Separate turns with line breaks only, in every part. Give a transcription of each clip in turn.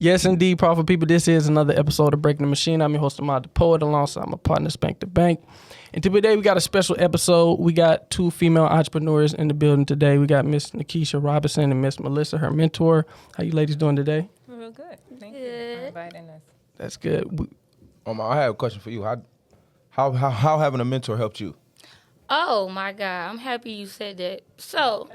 Yes, indeed, powerful people. This is another episode of Breaking the Machine. I'm your host, Ahmad the Poet, alongside my partner, Spank the Bank. And today we got a special episode. We got two female entrepreneurs in the building today. We got Miss Nakiesha Robinson and Miss Melissa, her mentor. How you ladies doing today?
Real good. Thank you for inviting us.
That's good.
I have a question for you. How having a mentor helped you?
Oh my God, I'm happy you said that. So,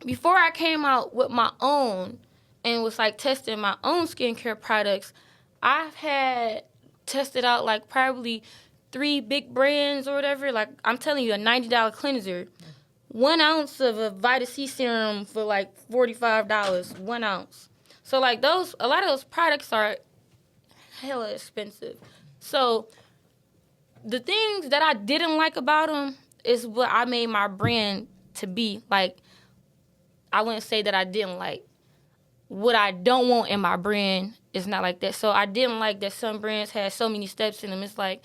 before I came out with my own and was like testing my own skincare products, I've had tested out like probably 3 big brands or whatever. Like I'm telling you, a $90 cleanser, 1 ounce of a Vita C serum for like $45, 1 ounce. So like a lot of those products are hella expensive. So the things that I didn't like about them is what I made my brand to be. Like, I wouldn't say that I didn't like. What I don't want in my brand is not like that. So I didn't like that some brands had so many steps in them. It's like,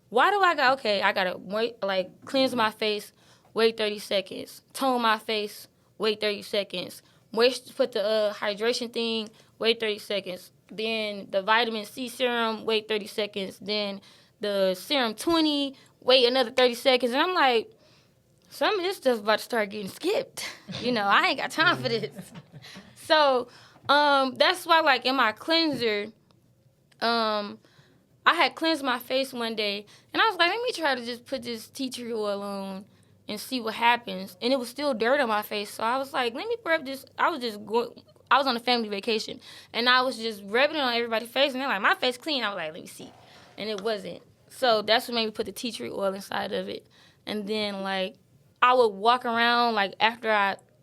why do I gotta wait, like cleanse my face, wait 30 seconds, tone my face, wait 30 seconds, put the hydration thing, wait 30 seconds, then the vitamin C serum, wait 30 seconds, then the serum 20, wait another 30 seconds. And I'm like, some of this stuff's about to start getting skipped. I ain't got time for this. So that's why, like, in my cleanser, I had cleansed my face one day, and I was like, let me try to just put this tea tree oil on and see what happens. And it was still dirt on my face, so I was like, let me rub this. I was on a family vacation, and I was just rubbing it on everybody's face, and they're like, my face clean. I was like, let me see. And it wasn't. So that's what made me put the tea tree oil inside of it. And then, like, I would walk around, like,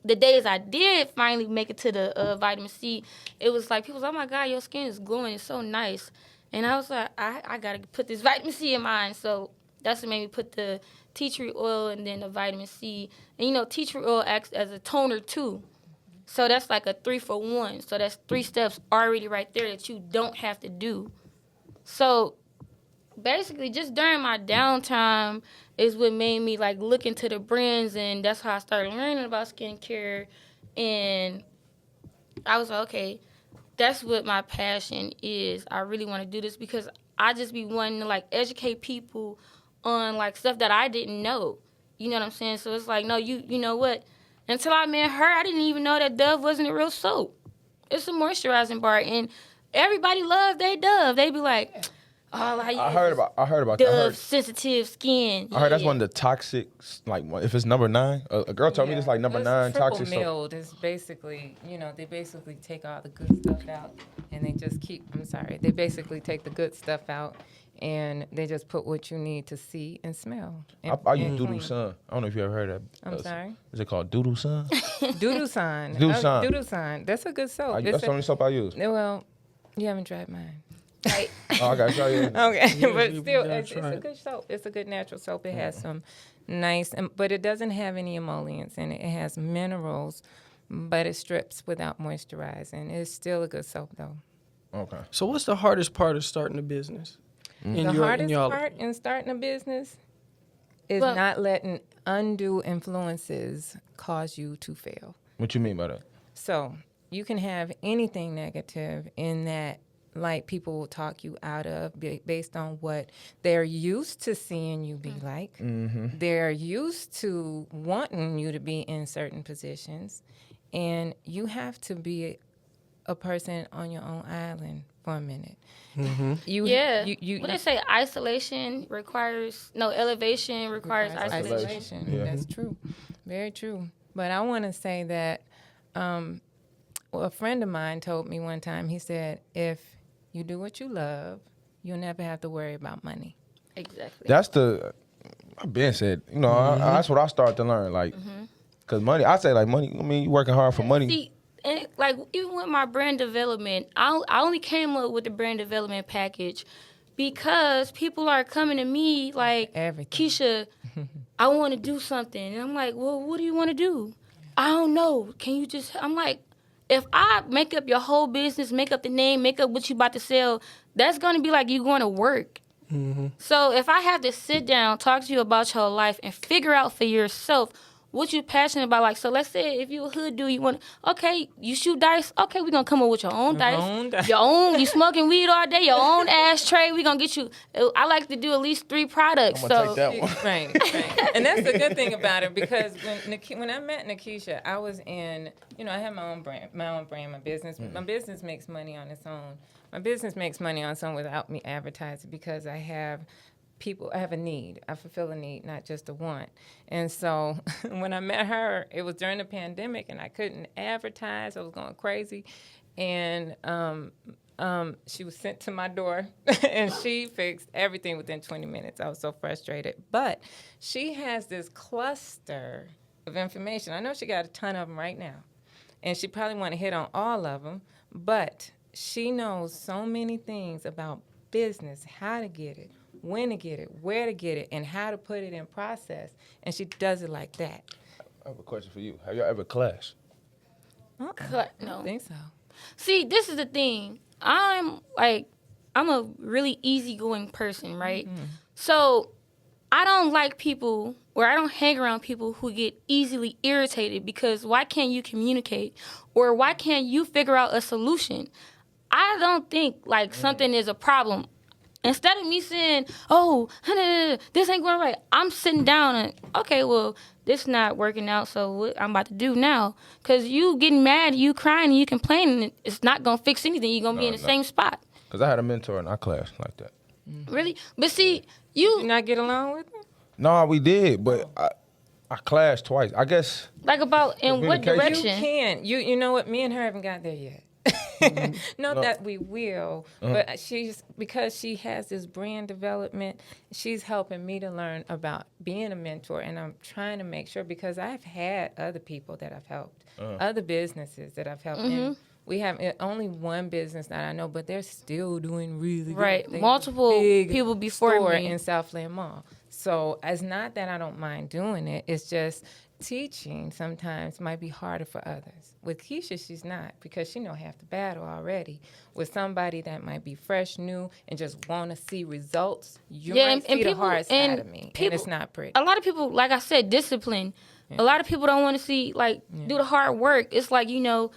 the days I did finally make it to the vitamin C, it was like, people was like, oh, my God, your skin is glowing. It's so nice. And I was like, I got to put this vitamin C in mine. So that's what made me put the tea tree oil and then the vitamin C. And, tea tree oil acts as a toner, too. So that's like a 3-for-1. So that's 3 steps already right there that you don't have to do. So basically, just during my downtime is what made me, like, look into the brands, and that's how I started learning about skincare. And I was like, okay, that's what my passion is. I really want to do this because I just be wanting to, like, educate people on, like, stuff that I didn't know. You know what I'm saying? So it's like, no, you know what? Until I met her, I didn't even know that Dove wasn't a real soap. It's a moisturizing bar, and everybody loved their Dove. They be like, oh,
I heard about
Dove sensitive skin.
I heard that's one of the toxic, like, if it's number 9. A girl told me this, like, number 9 toxic.
Triple milled is basically, they basically take all the good stuff out, and they basically take the good stuff out, and they just put what you need to see and smell.
I use Doodoo Sun. I don't know if you ever heard of that.
I'm sorry?
Is it called Doodoo Sun?
Doodoo Sun. Doodoo Sun. That's a good soap.
That's the only soap I use.
Well, you haven't tried mine. Right.
Oh, I got to try you.
Okay, but still, it's a good soap. It's a good natural soap. It has some nice, but it doesn't have any emollients in it. It has minerals, but it strips without moisturizing. It's still a good soap, though.
Okay.
So what's the hardest part of starting a business?
The hardest part in starting a business is not letting undue influences cause you to fail.
What you mean by that?
So you can have anything negative in that, like, people will talk you out of based on what they're used to seeing you be like. Mm-hmm. They're used to wanting you to be in certain positions, and you have to be a person on your own island for a minute.
Mm-hmm.
What they say, elevation requires isolation.
Yeah.
That's true. Very true. But I want to say that a friend of mine told me one time, he said, if you do what you love, you'll never have to worry about money.
Exactly.
I've been said, that's what I started to learn, like, because money, I say, like, money, you working hard for money.
See, and, like, even with my brand development, I only came up with the brand development package because people are coming to me like, Keisha, I want to do something. And I'm like, well, what do you want to do? I don't know. I'm like, if I make up your whole business, make up the name, make up what you about to sell, that's going to be like you going to work. Mm-hmm. So if I have to sit down, talk to you about your life, and figure out for yourself what you passionate about. Like, so let's say if you a hood dude, you want, okay, you shoot dice. Okay, we gonna come up with your own dice. Your own, you smoking weed all day, your own ashtray. We gonna get you, I like to do at least 3 products.
I'm gonna take that one.
Right. And that's the good thing about it, because when I met Nakiesha, I was in, I have my own brand, my business. My business makes money on its own. My business makes money on its own without me advertising, because I have a need. I fulfill a need, not just a want. And so when I met her, it was during the pandemic, and I couldn't advertise. I was going crazy. And she was sent to my door, and she fixed everything within 20 minutes. I was so frustrated. But she has this cluster of information. I know she got a ton of them right now, and she probably want to hit on all of them, but she knows so many things about business, how to get it, when to get it, where to get it, and how to put it in process. And she does it like that.
I have a question for you. Have y'all ever clashed?
No.
I don't think so.
See, this is the thing. I'm a really easygoing person, right? Mm-hmm. So I don't like people, or I don't hang around people who get easily irritated, because why can't you communicate? Or why can't you figure out a solution? I don't think like something is a problem. Instead of me saying, oh, this ain't going right, I'm sitting down and, okay, well, this not working out, so what I'm about to do now? Because you getting mad, you crying, and you complaining, it's not going to fix anything. You're going to be in the same spot.
Because I had a mentor in our class like that.
Really? But see, you...
Did you not get along with him?
No, we did, but I clashed twice. I guess...
Like about in what direction?
You can. You know what? Me and her haven't got there yet. Not that we will, but because she has this brand development, she's helping me to learn about being a mentor, and I'm trying to make sure, because I've had other people that I've helped, other businesses that I've helped, and we have only one business that I know, but they're still doing really good.
Right, multiple people before me
in Southland Mall. So it's not that I don't mind doing it, it's just teaching sometimes might be harder for others. With Keisha, she's not, because she know half the battle already. With somebody that might be fresh, new, and just want to see results, you might see the hard side of me, and it's not pretty.
A lot of people, like I said, discipline. Yeah. A lot of people don't want to see, do the hard work. It's like, even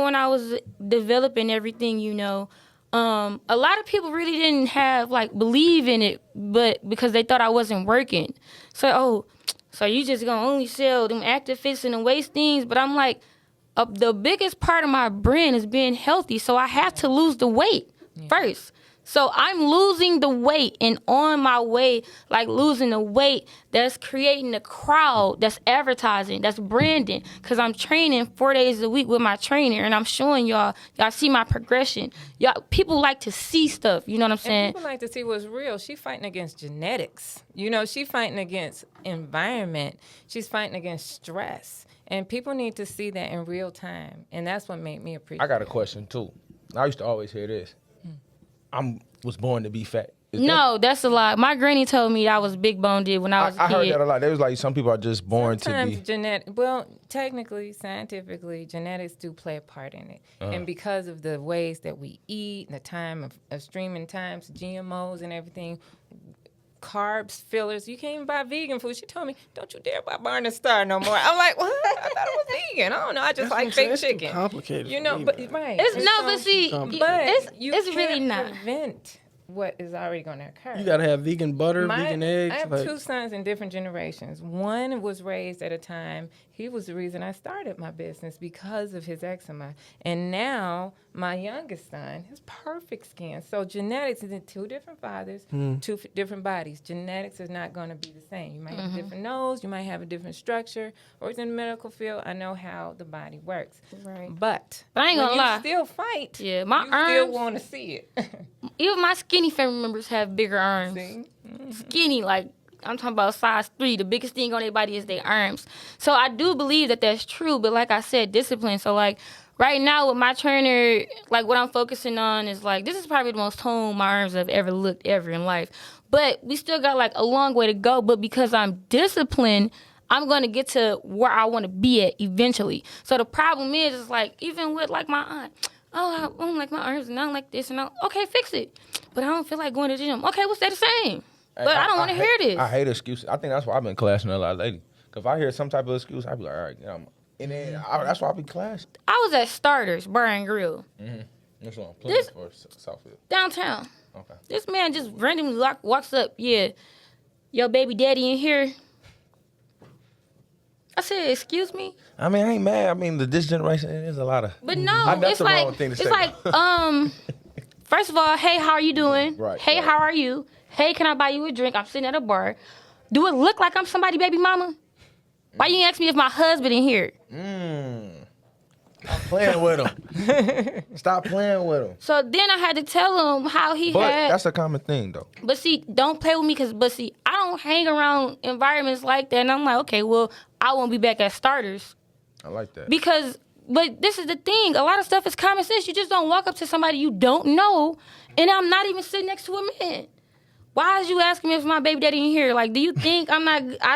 when I was developing everything, a lot of people really didn't have, believe in it, but because they thought I wasn't working. So you just gonna only sell them active fits and the waste things? But I'm like, the biggest part of my brand is being healthy, so I have to lose the weight first. So I'm losing the weight, and on my way, losing the weight, that's creating a crowd, that's advertising, that's branding, because I'm training 4 days a week with my trainer, and I'm showing y'all see my progression. Y'all, people like to see stuff, you know what I'm saying?
And people like to see what's real. She's fighting against genetics. She's fighting against environment. She's fighting against stress. And people need to see that in real time, and that's what made me appreciate it.
I got a question, too. I used to always hear this. Was born to be fat.
That's a lie. My granny told me I was big boned when I was a kid.
I heard that a lot. They was like, some people are just born
Sometimes
to be.
Well, technically, scientifically, genetics do play a part in it. And because of the ways that we eat, and the time of streaming times, GMOs and everything, carbs, fillers, you can't even buy vegan food. She told me, don't you dare buy Barn and Star no more. I'm like, what? I thought it was vegan. I don't know. I just like fake chicken.
Too complicated.
But right.
It's really not.
Prevent what is already going to occur.
You gotta have vegan butter, vegan eggs.
I have 2 sons in different generations. One was raised at a time. He was the reason I started my business, because of his eczema. And now my youngest son has perfect skin. So genetics is in 2 different fathers, 2 different bodies. Genetics is not going to be the same. You might have a different nose. You might have a different structure. Or it's in the medical field. I know how the body works.
Right.
But
I ain't gonna lie.
You still fight.
Yeah, my
you
arms.
still want to see it.
Even my skinny family members have bigger arms.
See?
Skinny, I'm talking about size 3. The biggest thing on their body is their arms. So I do believe that that's true. But like I said, discipline. So right now with my trainer, what I'm focusing on is this is probably the most toned my arms have ever looked ever in life. But we still got a long way to go. But because I'm disciplined, I'm going to get to where I want to be at eventually. So the problem is even with my aunt, I don't like my arms and I don't like this and okay, fix it. But I don't feel like going to the gym. Okay, we'll stay the same. But I don't want to hear this.
I hate excuses. I think that's why I've been clashing a lot lately. Cause if I hear some type of excuse, I be like, all right, yeah, and then that's why I be clashing.
I was at Starters Bar and Grill
That's what I'm playing for Southfield.
downtown.
Okay.
This man just randomly walks up. Yeah, your baby daddy in here. I said, excuse me.
I mean, I ain't mad. I mean, this generation, there's a lot of.
But no,
That's
it's
the
like
wrong thing to
it's
say.
like first of all, hey, how are you doing?
Right,
Hey,
right.
how are you? Hey, can I buy you a drink? I'm sitting at a bar. Do it look like I'm somebody baby mama? Why you ask me if my husband in here?
Stop playing with him. Stop playing with him.
So then I had to tell him how he
But
had.
that's a common thing, though.
But see, don't play with me I don't hang around environments like that. And I'm like, okay, well, I won't be back at Starters.
I like that.
But this is the thing. A lot of stuff is common sense. You just don't walk up to somebody you don't know, and I'm not even sitting next to a man. Why is you asking me if my baby daddy in here? Like, do you think I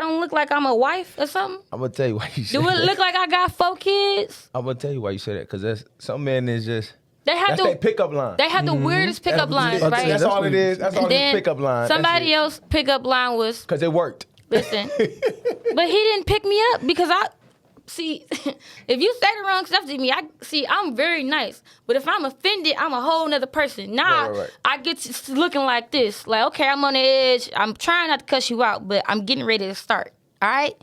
don't look like I'm a wife or something?
I'm gonna tell you why you say
Do
that.
it look like I got 4 kids?
I'm gonna tell you why you say that, because some men is just
They have
that's their pickup line.
They have the weirdest pickup lines,
That's-
right?
That's all it is. That's all
And
it
then
is. Pickup line.
somebody else pickup line was,
Because it worked.
listen, but he didn't pick me up because see, if you say the wrong stuff to me, I'm very nice. But if I'm offended, I'm a whole nother person. Nah,
Right.
I get to looking like this. Like, okay, I'm on the edge. I'm trying not to cuss you out, but I'm getting ready to start. All right?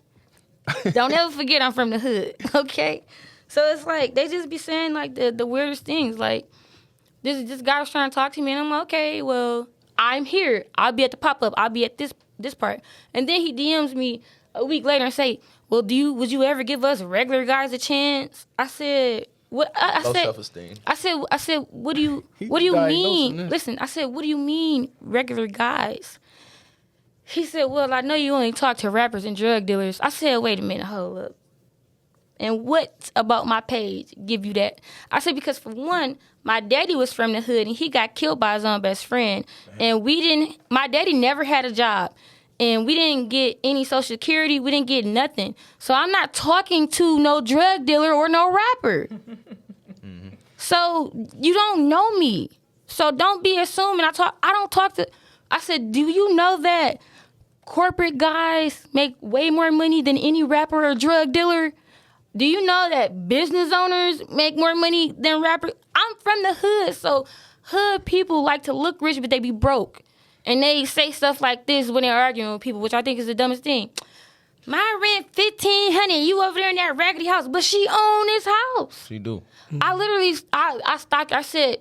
Don't ever forget I'm from the hood, okay? So it's like, they just be saying, like, the weirdest things. Like, this guy was trying to talk to me, and I'm like, okay, well, I'm here. I'll be at the pop-up. I'll be at this part. And then he DMs me a week later and say, well, would you ever give us regular guys a chance? I said, what? I
Low
said,
self-esteem.
I said, what do you
diagnosing
mean?
this.
Listen, I said, what do you mean regular guys? He said, well, I know you only talk to rappers and drug dealers. I said, wait a minute, hold up. And what about my page give you that? I said, because for one, my daddy was from the hood and he got killed by his own best friend. And my daddy never had a job. And we didn't get any Social Security. We didn't get nothing. So I'm not talking to no drug dealer or no rapper. So you don't know me. So don't be assuming I said, do you know that corporate guys make way more money than any rapper or drug dealer? Do you know that business owners make more money than rappers? I'm from the hood, so hood people like to look rich, but they be broke. And they say stuff like this when they're arguing with people, which I think is the dumbest thing. My rent $1,500. You over there in that raggedy house, but she own this house.
She do.
I literally, I stopped. I said,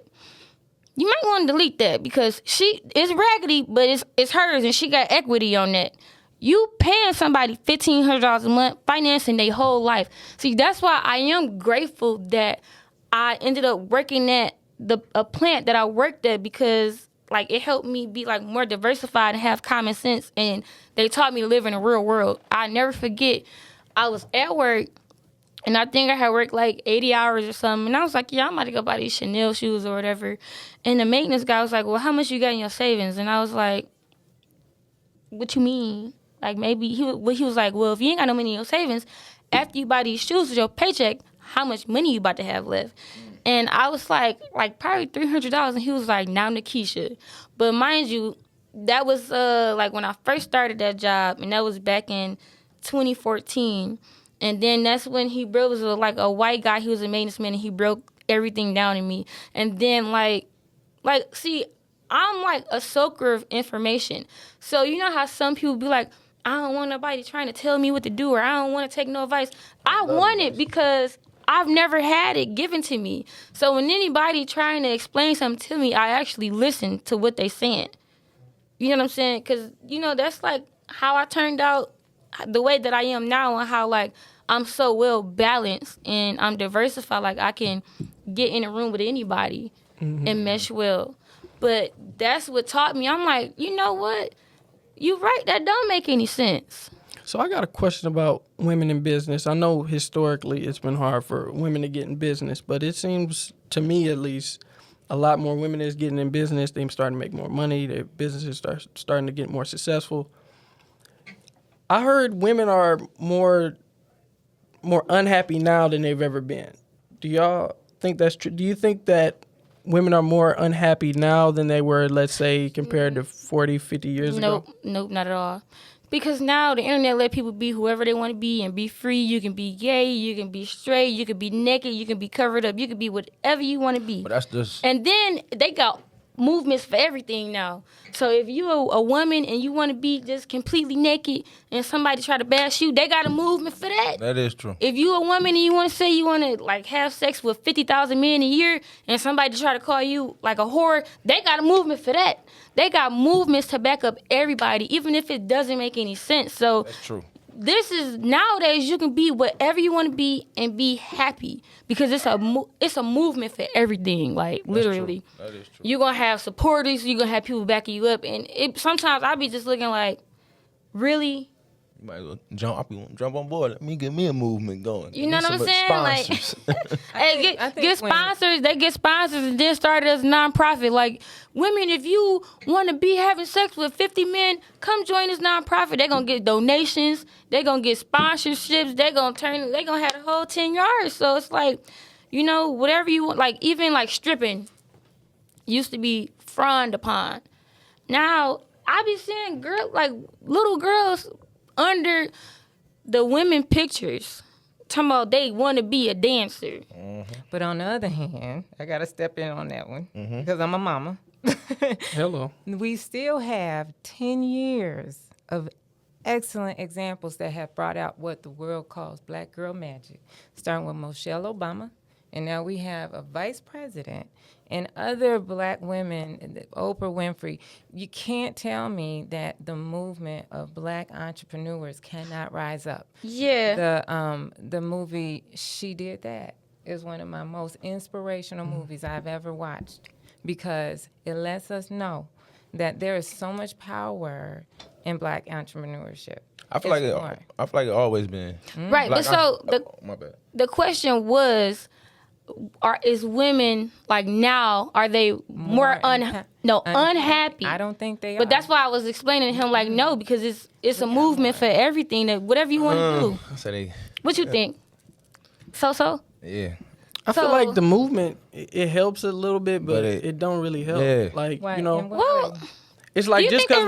you might want to delete that because it's raggedy, but it's hers, and she got equity on that. You paying somebody $1,500 a month, financing their whole life. See, that's why I am grateful that I ended up working at a plant that I worked at because, like, it helped me be, like, more diversified and have common sense, and they taught me to live in the real world. I never forget, I was at work, and I think I had worked, like, 80 hours or something, and I was like, yeah, I'm about to go buy these Chanel shoes or whatever, and the maintenance guy was like, well, how much you got in your savings? And I was like, what you mean? Like, maybe he was like, well, if you ain't got no money in your savings, after you buy these shoes with your paycheck, how much money you about to have left? And I was like probably $300, and he was like, now Nakiesha. But mind you, that was like when I first started that job, and that was back in 2014. And then that's when he was like a white guy. He was a maintenance man, and he broke everything down in me. And then like see, I'm like a soaker of information. So you know how some people be like, I don't want nobody trying to tell me what to do, or I don't want to take no advice. I want it because I've never had it given to me. So when anybody trying to explain something to me, I actually listen to what they saying. You know what I'm saying? Because, you know, that's like how I turned out the way that I am now, and how like I'm so well balanced and I'm diversified. Like I can get in a room with anybody and mesh well. But that's what taught me. I'm like, you know what? You right. That don't make any sense.
So I got a question about women in business. I know historically it's been hard for women to get in business, but it seems to me at least a lot more women is getting in business. They're starting to make more money. Their businesses starting to get more successful. I heard women are more unhappy now than they've ever been. Do y'all think that's true? Do you think that women are more unhappy now than they were, let's say, compared to 40, 50 years ago?
Nope, not at all. Because now the internet let people be whoever they want to be and be free. You can be gay, you can be straight, you can be naked, you can be covered up, you can be whatever you want to be.
But that's just.
And then they got movements for everything now. So if you a woman and you want to be just completely naked and somebody try to bash you, they got a movement for that.
That is true.
If you a woman and you want to say you want to like have sex with 50,000 men a year and somebody try to call you like a whore, they got a movement for that. They got movements to back up everybody, even if it doesn't make any sense. So
That's true.
this is nowadays you can be whatever you want to be and be happy because it's a movement for everything. Like literally,
That is true.
you're gonna have supporters, you're gonna have people backing you up, and sometimes I be just looking like, really.
You might as well jump on board. Let me get me a movement going.
You know
Get
what I'm
some
saying?
sponsors.
Hey,
I think
get
when-
sponsors. They get sponsors and then started as a nonprofit. Like women, if you want to be having sex with 50 men, come join this nonprofit. They're gonna get donations. They're gonna get sponsorships. They're gonna have the whole 10 yards. So it's like, you know, whatever you want. Like even like stripping used to be frowned upon. Now I be seeing little girls under the women pictures talking about they want to be a dancer.
But on the other hand, I got to step in on that one because I'm a mama.
Hello.
We still have 10 years of excellent examples that have brought out what the world calls black girl magic, starting with Michelle Obama. And now we have a vice president and other black women, Oprah Winfrey. You can't tell me that the movement of black entrepreneurs cannot rise up.
Yeah.
The movie She Did That is one of my most inspirational movies I've ever watched because it lets us know that there is so much power in black entrepreneurship.
I feel like it always been.
Right. But so
my bad.
the question was, is women like now? Are they more unhappy?
I don't think they are.
But that's why I was explaining to him like no, because it's a movement for everything. That whatever you want to do.
I said they.
What you think? So.
Yeah.
I feel
So-
like the movement it helps a little bit, but
But
it don't really help.
Yeah.
Like
Why?
you know,
In what
Well,
way?
it's like
Do you
just
think
because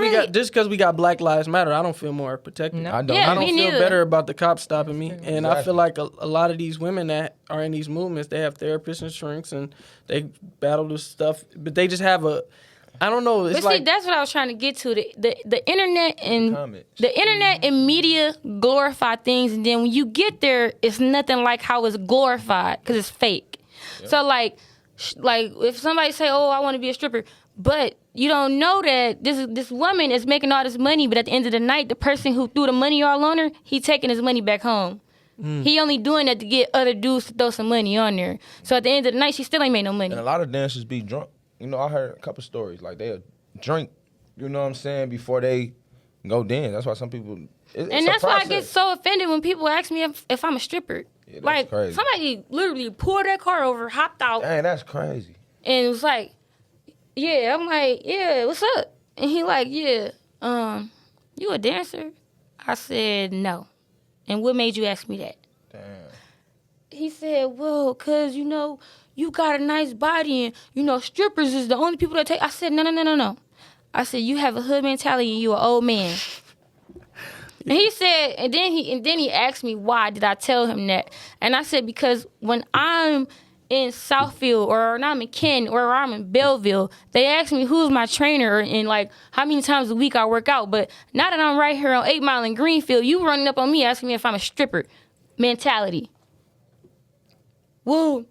they
we got Black Lives Matter, I don't feel more protected.
No.
I don't.
Yeah,
I don't
me
feel
neither.
better about the cops stopping me. And I
Exactly.
feel like a lot of these women that are in these movements, they have therapists and shrinks and they battle this stuff, but they just have I don't know. It's
But
like
see, that's what I was trying to get to. The internet and
Comments.
the internet and media glorify things, and then when you get there, it's nothing like how it's glorified because it's fake. So like if somebody say, "Oh, I want to be a stripper," but you don't know that this woman is making all this money, but at the end of the night, the person who threw the money all on her, he taking his money back home. He only doing that to get other dudes to throw some money on there. So at the end of the night, she still ain't made no money.
And a lot of dancers be drunk. You know, I heard a couple stories like they'll drink. You know what I'm saying before they go dance. That's why some people. It's
And
a
that's why I
process.
get so offended when people ask me if I'm a stripper.
Yeah, that's
like
crazy.
somebody literally pulled their car over, hopped out,
Dang, that's crazy.
and was like, "Yeah." I'm like, "Yeah, what's up?" And he like, "Yeah, you a dancer?" I said, "No." And what made you ask me that?
Damn.
He said, "Well, cause you know you got a nice body, and strippers is the only people that take." I said, "No. I said you have a hood mentality and you an old man." And he said, and then he asked me why did I tell him that, and I said because when I'm in Southfield or when I'm in Kent or I'm in Belleville, they ask me who's my trainer and like how many times a week I work out. But now that I'm right here on 8 Mile in Greenfield, you running up on me asking me if I'm a stripper. Mentality. Woo.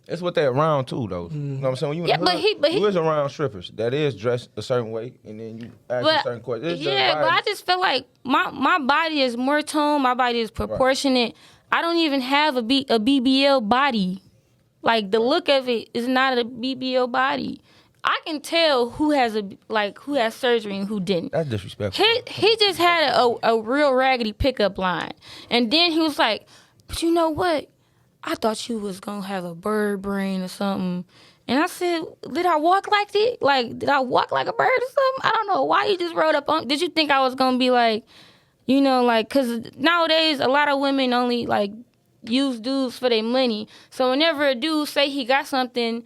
It's what they around too, though. You know what I'm saying? When you in
Yeah,
the
but
hood,
he-
you is around strippers that is dressed a certain way, and then you ask a certain question. It's just
Yeah, but
vibes.
I just feel like my body is more toned. My body is proportionate. I don't even have a BBL body. Like the look of it is not a BBL body. I can tell who has surgery and who didn't.
That's disrespectful.
He just had a real raggedy pickup line, and then he was like, "But you know what? I thought you was gonna have a bird brain or something." And I said, "Did I walk like that? Like, did I walk like a bird or something? I don't know. Why you just rode up on? Did you think I was gonna be like, because nowadays a lot of women only like use dudes for their money. So whenever a dude say he got something,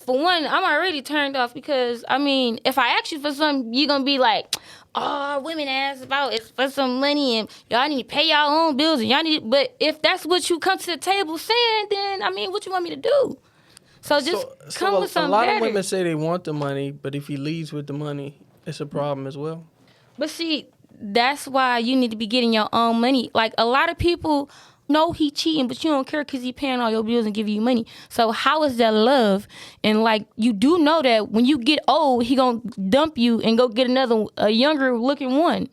for one, I'm already turned off because, I mean, if I ask you for something, you're going to be like, oh, women ask about it's for some money and y'all need to pay y'all own bills and y'all need. But if that's what you come to the table saying, then, I mean, what you want me to do? So just come with something
a lot
better.
of women say they want the money, but if he leaves with the money, it's a problem as well.
But see, that's why you need to be getting your own money. Like, a lot of people know he cheating, but you don't care because he paying all your bills and giving you money. So how is that love? And, like, you do know that when you get old, he going to dump you and go get a younger looking one.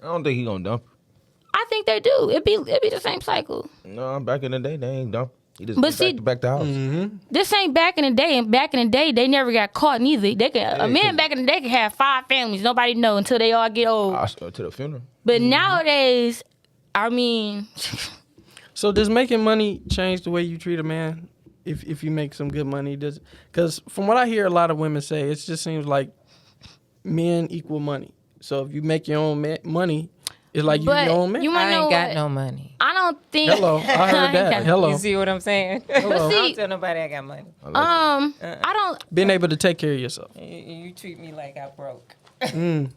I don't think he gonna dump.
I think they do. It be the same cycle.
No, back in the day, they ain't dump. He just
But
went back to the house.
Mm-hmm.
This ain't back in the day, and back in the day, they never got caught neither. A man back in the day could have 5 families. Nobody know until they all get old.
To the funeral.
But nowadays, I mean...
So does making money change the way you treat a man? If you make some good money, does? Because from what I hear, a lot of women say, it just seems like men equal money. So if you make your own money, it's like you your own man.
You wanna
I
know
ain't got
what?
no money.
I don't think.
Hello, I heard that. Hello.
You see what I'm saying?
Hello.
See-
Don't tell nobody I got money.
I don't.
Being able to take care of yourself.
You treat me like I broke.
I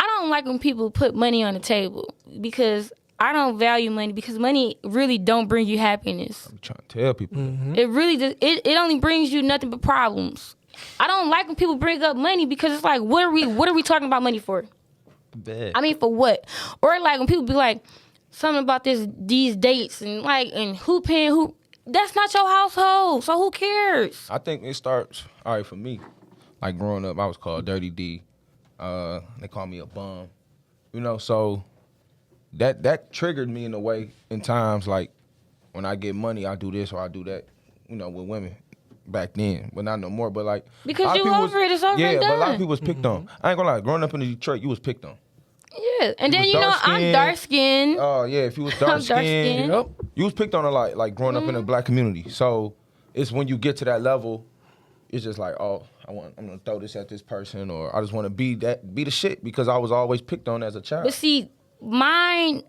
don't like when people put money on the table because I don't value money because money really don't bring you happiness.
I'm trying to tell people.
It really does. It only brings you nothing but problems. I don't like when people bring up money because it's like, what are we talking about money for?
Bad.
I mean, for what? Or like when people be like, something about these dates and who paying who. That's not your household, so who cares?
I think it starts, all right, for me, like growing up, I was called Dirty D. They called me a bum. You know, so that triggered me in a way in times like when I get money, I do this or I do that, you know, with women back then, but not no more. But like,
Because
a lot of
you
people
over it, it's over
yeah,
and
but a lot
done.
of people was picked on. I ain't gonna lie, growing up in Detroit, you was picked on.
Yeah, and then
was
I'm
dark-skinned.
dark skinned.
Oh yeah, if you was
I'm
dark
dark-skinned.
skinned,
Yep.
you was picked on a lot, like growing up in a black community. So it's when you get to that level, it's just like, oh, I'm gonna throw this at this person, or I just want to be the shit because I was always picked on as a child.
But see, mine,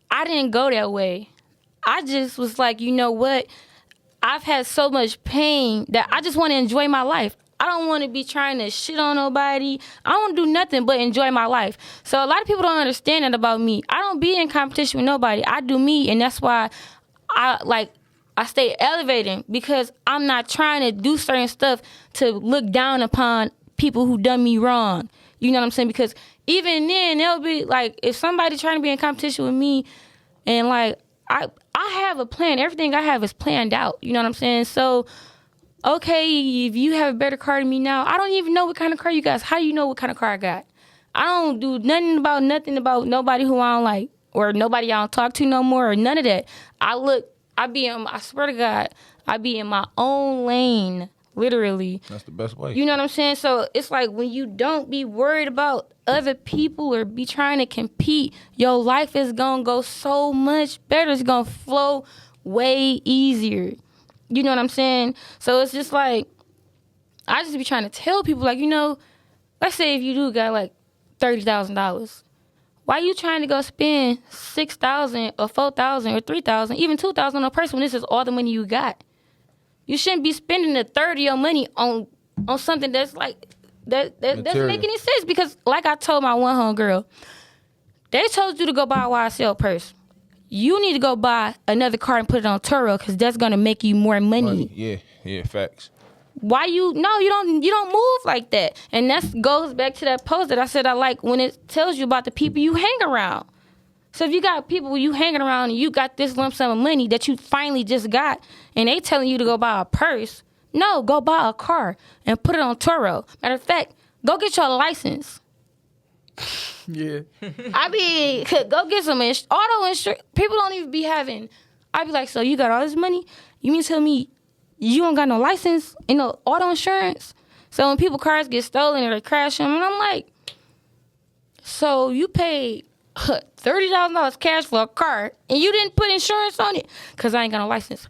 I didn't go that way. I just was like, you know what? I've had so much pain that I just want to enjoy my life. I don't want to be trying to shit on nobody. I don't want to do nothing but enjoy my life. So a lot of people don't understand that about me. I don't be in competition with nobody. I do me, and that's why I stay elevating because I'm not trying to do certain stuff to look down upon people who done me wrong. You know what I'm saying? Because even then, they'll be like, if somebody trying to be in competition with me, and like I have a plan. Everything I have is planned out. You know what I'm saying? So, okay, if you have a better car than me now, I don't even know what kind of car you got. How do you know what kind of car I got? I don't do nothing about nobody who I don't like or nobody I don't talk to no more or none of that. I swear to God, I be in my own lane, literally.
That's the best way.
You know what I'm saying? So it's like when you don't be worried about other people or be trying to compete, your life is going to go so much better. It's going to flow way easier. You know what I'm saying? So it's just like, I just be trying to tell people, like, you know, let's say if you do got like $30,000. Why you trying to go spend $6,000 or $4,000 or $3,000, even $2,000 on a person when this is all the money you got? You shouldn't be spending the third of your money on something that's like that doesn't make any sense. Because like I told my one homegirl, they told you to go buy a YSL purse. You need to go buy another car and put it on Turo because that's gonna make you more money.
Yeah, facts.
Why you don't move like that. And that goes back to that post that I said I like when it tells you about the people you hang around. So if you got people you hanging around and you got this lump sum of money that you finally just got and they telling you to go buy a purse, no, go buy a car and put it on Turo. Matter of fact, go get your license.
Yeah.
I mean, go get some auto insurance. People don't even be having. I be like, so you got all this money? You mean to tell me you don't got no license and no auto insurance? So when people cars get stolen or they crash them, and I'm like, so you paid $30,000 cash for a car and you didn't put insurance on it because I ain't got no license.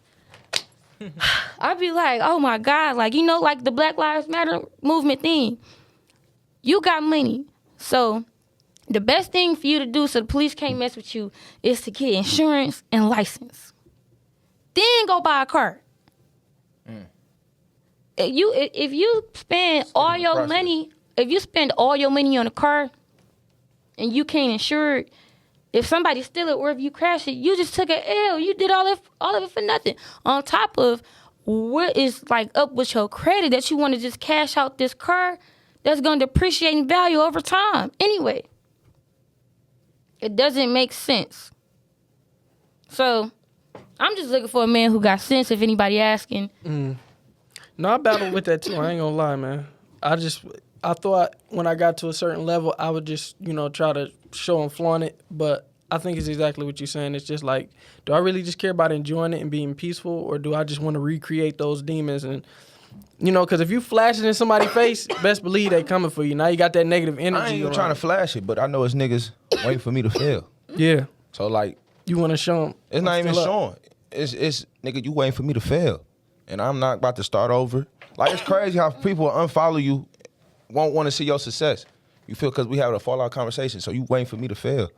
I'd be like, oh my God, like, you know, like the Black Lives Matter movement thing. You got money. So the best thing for you to do so the police can't mess with you is to get insurance and license. Then go buy a car. if you spend all your
process.
money, if you spend all your money on a car, and you can't insure it, if somebody steal it or if you crash it, you just took an L. You did all of it for nothing. On top of what is like up with your credit that you want to just cash out this car that's going to depreciate in value over time. Anyway, it doesn't make sense. So I'm just looking for a man who got sense, if anybody asking.
No, I battled with that too. I ain't gonna lie, man. I thought when I got to a certain level, I would just, try to show and flaunt it. But I think it's exactly what you're saying. It's just like, do I really just care about enjoying it and being peaceful, or do I just want to recreate those demons? And, because if you flash it in somebody's face, best believe they coming for you. Now you got that negative energy.
I ain't even
around.
trying to flash it, but I know it's niggas waiting for me to fail.
Yeah.
So like,
You want to show them.
it's not even showing. It's nigga, you waiting for me to fail, and I'm not about to start over. Like, it's crazy how people unfollow you, won't want to see your success. You feel, because we had a fallout conversation, so you waiting for me to fail.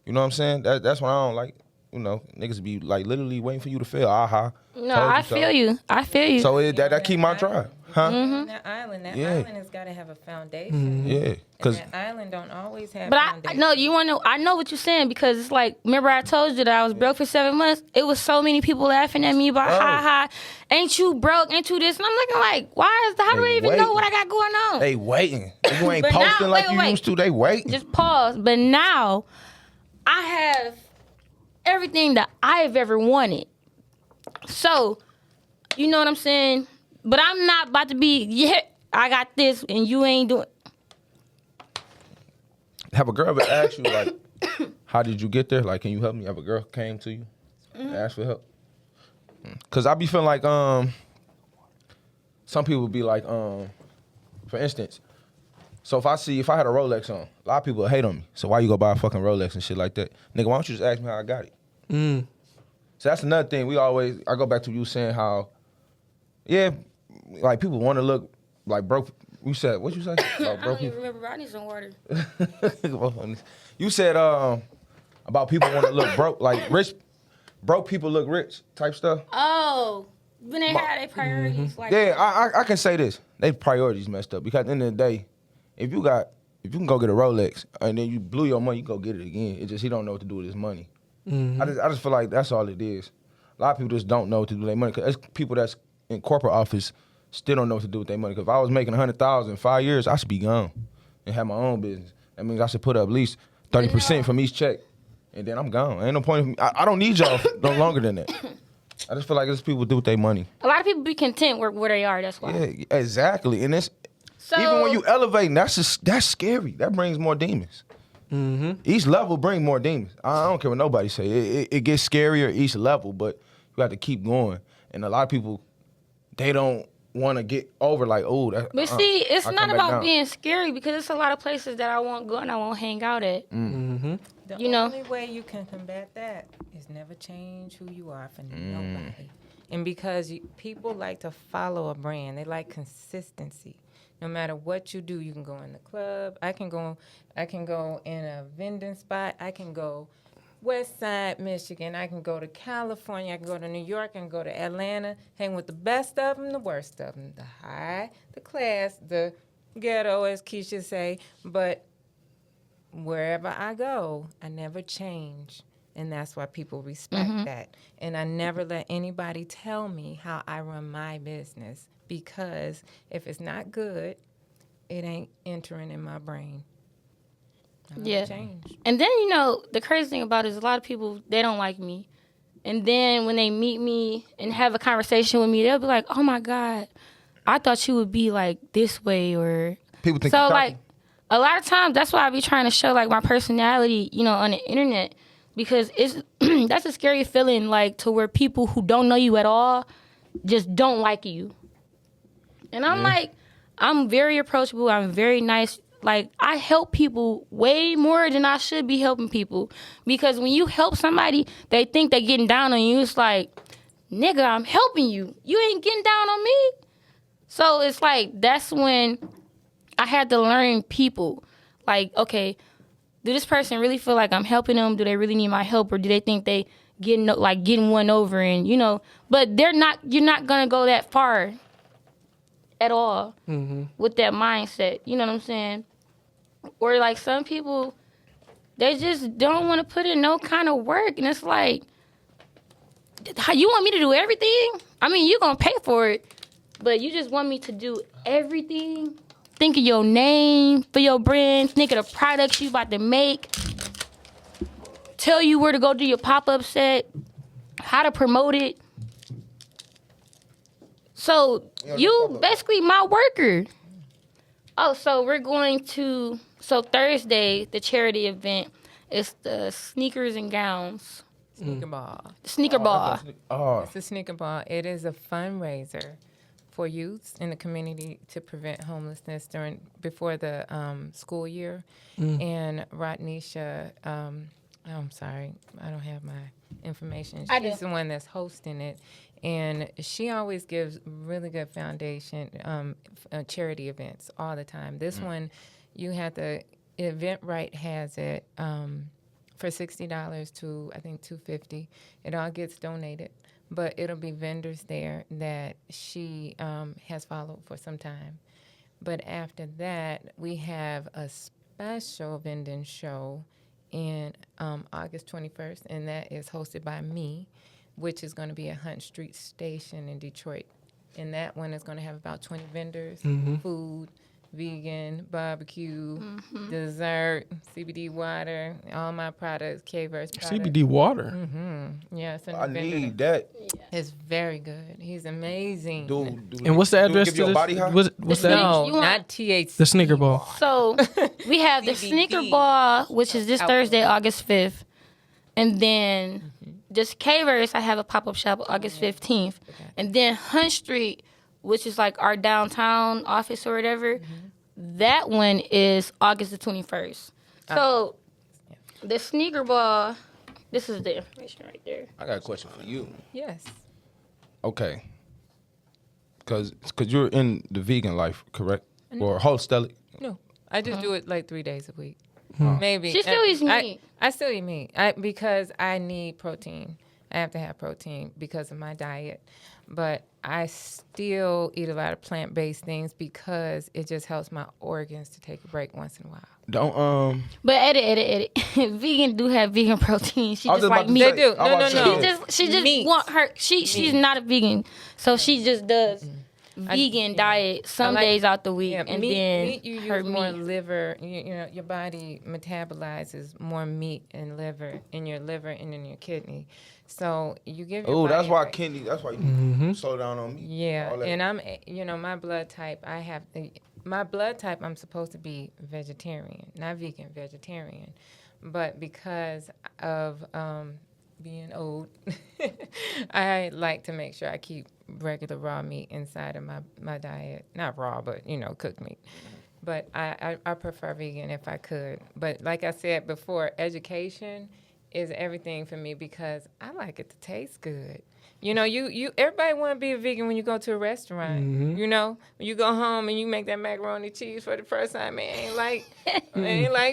You know what I'm saying? That's what I don't like. Niggas be like literally waiting for you to fail. Aha.
No, I feel you. I feel you.
So that keep my drive, huh?
That island has got to have a foundation.
Yeah, because
That island don't always have
But
foundation.
I know what you're saying, because it's like, remember I told you that I was broke for 7 months? It was so many people laughing at me about, ha, ain't you broke, ain't you this? And I'm looking like, how do they even know what I got going on?
they waiting. If you ain't
But
posting
now-
like
wait,
you
wait.
used to, they waiting.
Just pause. But now, I have everything that I've ever wanted. So, you know what I'm saying? But I'm not about to be, I got this and you ain't doing.
Have a girl ever asked you, like, how did you get there? Like, can you help me? Have a girl came to you, ask for help? Because I be feeling like, some people be like, for instance, so if I had a Rolex on, a lot of people would hate on me. So why you go buy a fucking Rolex and shit like that? Nigga, why don't you just ask me how I got it? So that's another thing. I go back to you saying how, like, people want to look like broke. You said, what you say? About
I
broke
don't
people?
even remember. I need some water.
You said about people want to look broke, like broke people look rich type stuff.
Oh, when they had their priorities. Like,
Yeah, I can say this. They priorities messed up, because at the end of the day, if you can go get a Rolex and then you blew your money, you go get it again. It's just he don't know what to do with his money. I just feel like that's all it is. A lot of people just don't know what to do with their money, because people that's in corporate office still don't know what to do with their money. Because if I was making $100,000 in 5 years, I should be gone and have my own business. That means I should put up at least 30% from each check, and then I'm gone. Ain't no point. I don't need y'all no longer than that. I just feel like it's people do with their money.
a lot of people be content where they are. That's why.
Yeah, exactly. And it's
So,
even when you elevating, that's scary. That brings more demons. Each level bring more demons. I don't care what nobody say. It gets scarier each level, but you have to keep going. And a lot of people, they don't want to get over like, oh, that.
But see, it's
I
not
come back
about
down.
being scary, because it's a lot of places that I won't go and I won't hang out at.
The
You know?
only way you can combat that is never change who you are for nobody. And because people like to follow a brand, they like consistency. No matter what you do, you can go in the club. I can go in a vending spot. I can go West Side, Michigan. I can go to California. I can go to New York. I can go to Atlanta. Hang with the best of them, the worst of them, the high, the class, the ghetto, as Keisha say. But wherever I go, I never change. And that's why people respect that. And I never let anybody tell me how I run my business, because if it's not good, it ain't entering in my brain. I never change.
And then, the crazy thing about it is a lot of people, they don't like me. And then when they meet me and have a conversation with me, they'll be like, oh my God, I thought you would be like this way, or
People think
so
you're
like
cocky.
a lot of times that's why I be trying to show like my personality, on the internet, because it's that's a scary feeling, like to where people who don't know you at all just don't like you. And I'm like, I'm very approachable. I'm very nice. Like, I help people way more than I should be helping people. Because when you help somebody, they think they're getting down on you. It's like, nigga, I'm helping you. You ain't getting down on me. So it's like, that's when I had to learn people. Like, okay, do this person really feel like I'm helping them? Do they really need my help? Or do they think they getting one over? And, but you're not going to go that far at all with that mindset. You know what I'm saying? Or like some people, they just don't want to put in no kind of work, and it's like, how you want me to do everything? I mean, you're gonna pay for it, but you just want me to do everything. Think of your name for your brand. Think of the products you about to make. Tell you where to go do your pop-up set, how to promote it. So you basically my worker. Oh, so we're going to, so Thursday, the charity event is the sneakers and gowns.
Sneaker ball.
Sneaker ball.
It's a sneaker ball. It is a fundraiser for youths in the community to prevent homelessness before the school year. And Nakiesha, I'm sorry, I don't have my information. She's the one that's hosting it. And she always gives really good foundation charity events all the time. This one, you have the Eventbrite has it for $60 to I think $250. It all gets donated, but it'll be vendors there that she has followed for some time. But after that, we have a special vending show in August 21st, and that is hosted by me, which is going to be at Hunt Street Station in Detroit. And that one is going to have about 20 vendors, food, vegan, barbecue, dessert, CBD water, all my products, Kayverse products.
CBD water.
Yeah, it's
I need that.
It's very good. He's amazing.
And what's the address
give
to
you a
this?
body high?
What's that?
No,
You want-
not THC.
The sneaker ball.
So we have the
CBD.
sneaker ball, which is this Thursday, August 5th. And then just Kayverse, I have a pop-up shop August 15th. And then Hunt Street, which is like our downtown office or whatever, that one is August the 21st. So the sneaker ball, this is the information right there.
I got a question for you.
Yes.
Okay. Because you're in the vegan life, correct? Or wholesale?
No, I just do it like 3 days a week.
Hmm.
Maybe.
She still eats meat.
I still eat meat because I need protein. I have to have protein because of my diet. But I still eat a lot of plant-based things because it just helps my organs to take a break once in a while.
Don't
But edit. Vegan do have vegan protein. She
I was
just
about
like
to
meat.
say-
They do.
I was
No.
about to say,
She just
Meat.
want her. She's not a vegan, so she just does vegan diet some
I like-
days out the week,
Yeah,
and
meat,
then
meat you
her
use more
meat.
liver. You know, your body metabolizes more meat and liver in your liver and in your kidney. So you give your
Oh,
body
that's
a
why
break.
Kenny. That's why you slow down on me.
Yeah,
All that.
and I'm, my blood type, I'm supposed to be vegetarian, not vegan, vegetarian. But because of being old, I like to make sure I keep regular raw meat inside of my diet. Not raw, but, cooked meat. But I prefer vegan if I could. But like I said before, education is everything for me because I like it to taste good. You everybody want to be a vegan when you go to a restaurant. When you go home and you make that macaroni cheese for the first time, it ain't like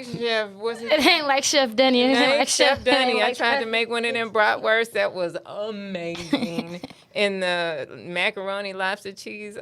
Chef. What's his
It ain't like Chef Denny. It
It
ain't
ain't
like
Chef Denny. I
like
tried to
Chef-
make one of them bratwursts that was amazing. And the macaroni lobster cheese.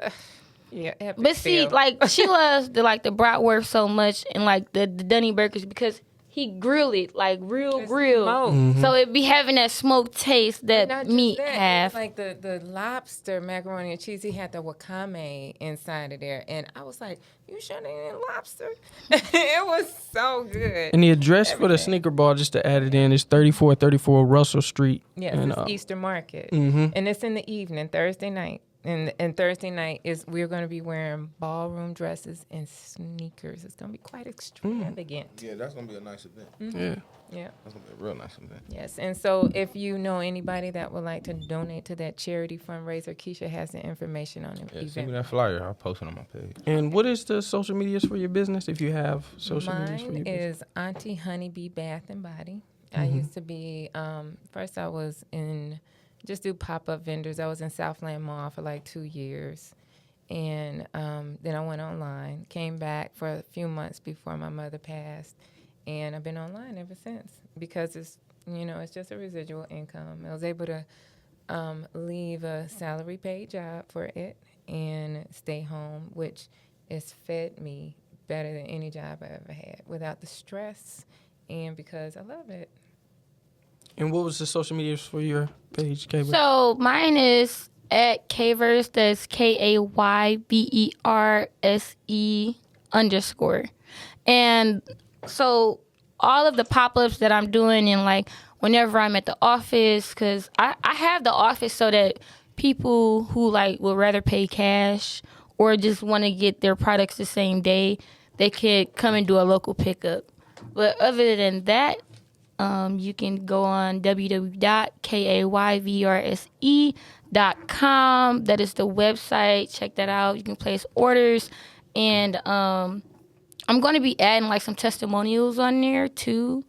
Yeah, epic
But see,
fail.
like she loves the bratwurst so much and like the Dunny burgers because he grill it like real grill.
smoked.
So it be having that smoked taste that
Not just
meat
that, it
have.
was like the lobster macaroni and cheese, he had the wakame inside of there. And I was like, you sure they ain't lobster? It was so good.
And the address for the sneaker ball, just to add it in, is 3434 Russell Street.
Yes,
And,
it's Easter Market. And it's in the evening, Thursday night. And Thursday night we're going to be wearing ballroom dresses and sneakers. It's going to be quite extravagant.
Yeah, that's gonna be a nice event.
Yeah.
Yeah.
That's gonna be a real nice event.
Yes, and so if you know anybody that would like to donate to that charity fundraiser, Keisha has the information on the
Yeah, send me
event.
that flyer. I'll post it on my page.
And what is the social medias for your business, if you have social medias for your
Mine
business?
is Auntie Honeybee Bath and Body. I used to be, first I was just do pop-up vendors. I was in Southland Mall for like 2 years. And then I went online, came back for a few months before my mother passed. And I've been online ever since because it's just a residual income. I was able to leave a salary paid job for it and stay home, which has fed me better than any job I ever had without the stress and because I love it.
And what was the social medias for your page, Kayverse?
So mine is at Kayverse. That's KAYVERSE_. And so all of the pop-ups that I'm doing and like whenever I'm at the office, because I have the office so that people who like would rather pay cash or just want to get their products the same day, they could come and do a local pickup. But other than that, you can go on www.kayverse.com. That is the website. Check that out. You can place orders. And I'm going to be adding like some testimonials on there too,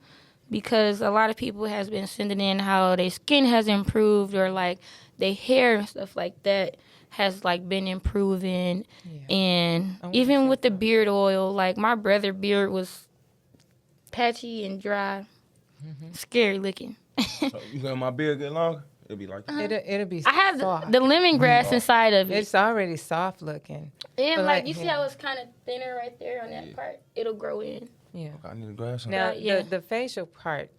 because a lot of people has been sending in how their skin has improved or like their hair and stuff like that has like been improving. Yeah. And even with the beard oil, like my brother's beard was patchy and dry. Scary looking.
So you got my beard get longer? It'll be like that.
It'll be
I have
soft.
the lemongrass inside of it.
It's already soft looking.
And like you see how it's kind of thinner right there on that part? It'll grow in.
Yeah.
Okay, I need a grass on
Now
that.
the facial part,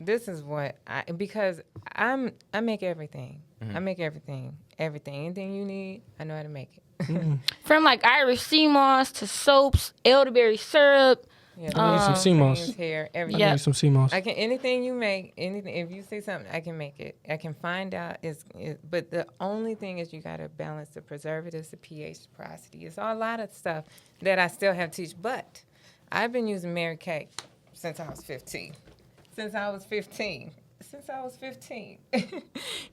this is what because I make everything. I make everything. Anything you need, I know how to make it.
From like Irish sea moss to soaps, elderberry syrup.
Yeah,
I need some sea moss.
Hair,
I
everything.
need some sea moss.
I can anything you make, anything. If you say something, I can make it. I can find out. But the only thing is you got to balance the preservatives, the pH, the porosity. It's a lot of stuff that I still have to teach. But I've been using Mary Kay since I was 15.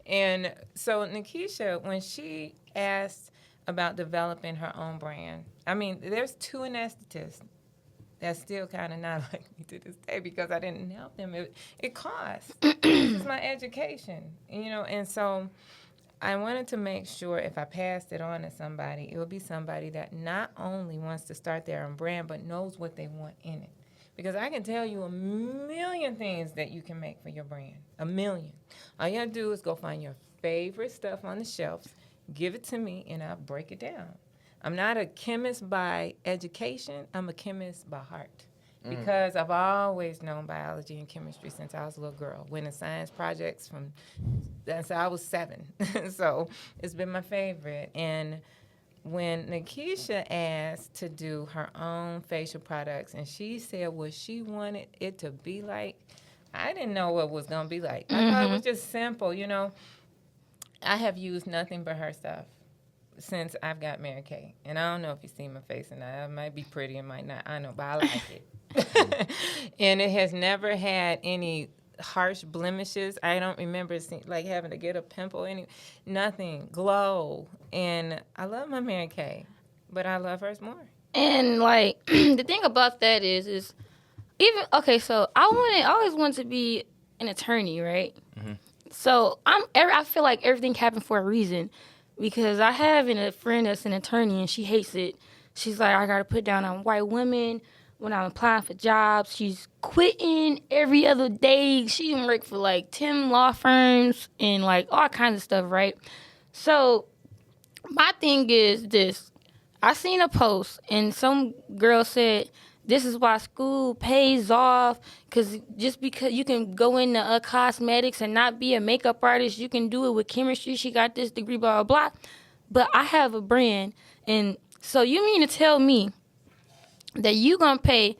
And so Nakiesha, when she asked about developing her own brand, I mean, there's two anesthetists that still kind of not like me to this day because I didn't help them. It costs. It's my education, and so I wanted to make sure if I passed it on to somebody, it would be somebody that not only wants to start their own brand, but knows what they want in it. Because I can tell you a million things that you can make for your brand. A million. All you have to do is go find your favorite stuff on the shelves, give it to me, and I'll break it down. I'm not a chemist by education. I'm a chemist by heart. Because I've always known biology and chemistry since I was a little girl. Winning science projects since I was 7. So it's been my favorite. And when Nakiesha asked to do her own facial products and she said what she wanted it to be like, I didn't know what it was going to be like. I thought it was just simple, I have used nothing but her stuff since I've got Mary Kay. And I don't know if you see my face or not. It might be pretty, it might not. I know, but I like it. And it has never had any harsh blemishes. I don't remember having to get a pimple, nothing. Glow. And I love my Mary Kay, but I love hers more.
And like the thing about that is even so I always wanted to be an attorney, right? So I feel like everything happened for a reason. Because I have a friend that's an attorney and she hates it. She's like, I got to put down on white women when I'm applying for jobs. She's quitting every other day. She even worked for like 10 law firms and like all kinds of stuff, right? So my thing is this. I seen a post and some girl said, this is why school pays off, because just because you can go into cosmetics and not be a makeup artist, you can do it with chemistry. She got this degree, blah, blah, blah. But I have a brand. And so you mean to tell me that you going to pay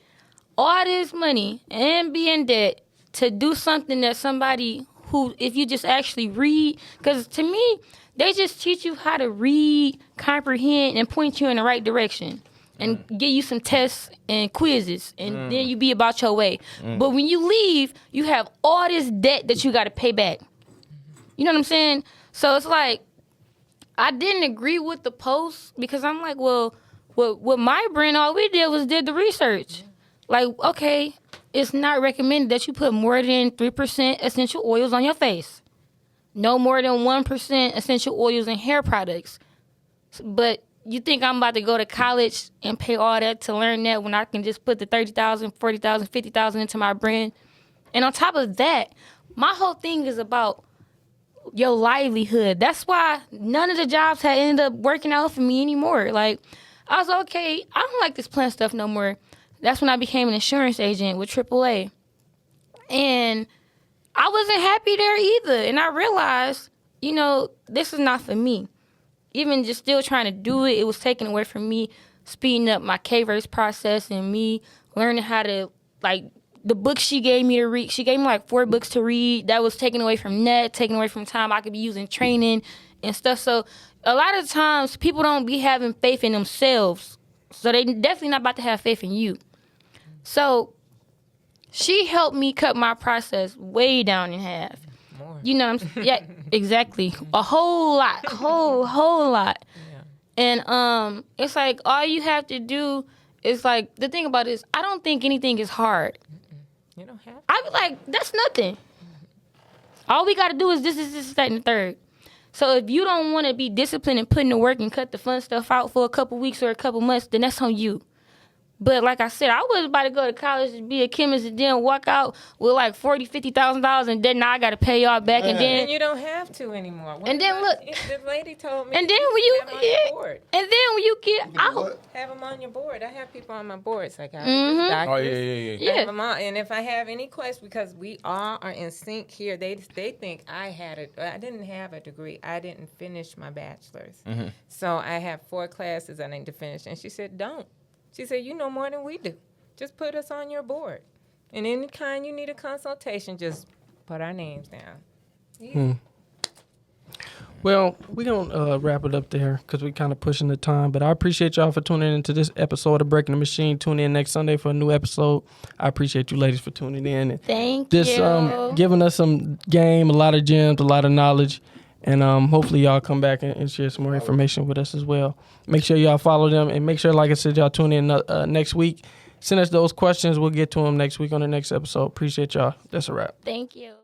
all this money and be in debt to do something that somebody who, if you just actually read, because to me, they just teach you how to read, comprehend, and point you in the right direction. And give you some tests and quizzes, and then you be about your way. But when you leave, you have all this debt that you got to pay back. You know what I'm saying? So it's like, I didn't agree with the post because I'm like, well, with my brand, all we did the research. Like, okay, it's not recommended that you put more than 3% essential oils on your face. No more than 1% essential oils in hair products. But you think I'm about to go to college and pay all that to learn that when I can just put the $30,000, $40,000, $50,000 into my brand? And on top of that, my whole thing is about your livelihood. That's why none of the jobs had ended up working out for me anymore. Like, I was okay, I don't like this plant stuff no more. That's when I became an insurance agent with AAA. And I wasn't happy there either. And I realized, you know, this is not for me. Even just still trying to do it, it was taken away from me speeding up my Kayverse process and me learning how to, like, the books she gave me to read. She gave me like 4 books to read. That was taken away from net, taken away from time I could be using training and stuff. So a lot of times people don't be having faith in themselves. So they definitely not about to have faith in you. So she helped me cut my process way down in half.
More.
You know what I'm saying? Yeah, exactly. A whole lot. Whole lot.
Yeah.
And it's like all you have to do is like, the thing about it is I don't think anything is hard.
You don't have to.
I be like, that's nothing. All we got to do is this, that, and the third. So if you don't want to be disciplined and put in the work and cut the fun stuff out for a couple weeks or a couple months, then that's on you. But like I said, I was about to go to college and be a chemist and then walk out with like $40,000, $50,000, and then now I got to pay y'all back. And then
And you don't have to anymore. What
And then
about-
look-
the lady told me.
and then when you
have 'em on your board.
get out,
Have them on your board. I have people on my board, psychiatrists,
Mhm.
doctors.
Oh yeah.
Yeah.
Have 'em on. And if I have any questions, because we all are in sync here, they think I didn't have a degree. I didn't finish my bachelor's. So I have 4 classes I need to finish. And she said, don't. She said, you know more than we do. Just put us on your board. And any kind you need a consultation, just put our names down.
Well, we're going to wrap it up there because we're kind of pushing the time. But I appreciate y'all for tuning into this episode of Breaking the Machine. Tune in next Sunday for a new episode. I appreciate you ladies for tuning in. And
thank
just
you.
giving us some game, a lot of gems, a lot of knowledge. And hopefully y'all come back and share some more information with us as well. Make sure y'all follow them. And make sure, like I said, y'all tune in next week. Send us those questions. We'll get to them next week on the next episode. Appreciate y'all. That's a wrap.
Thank you.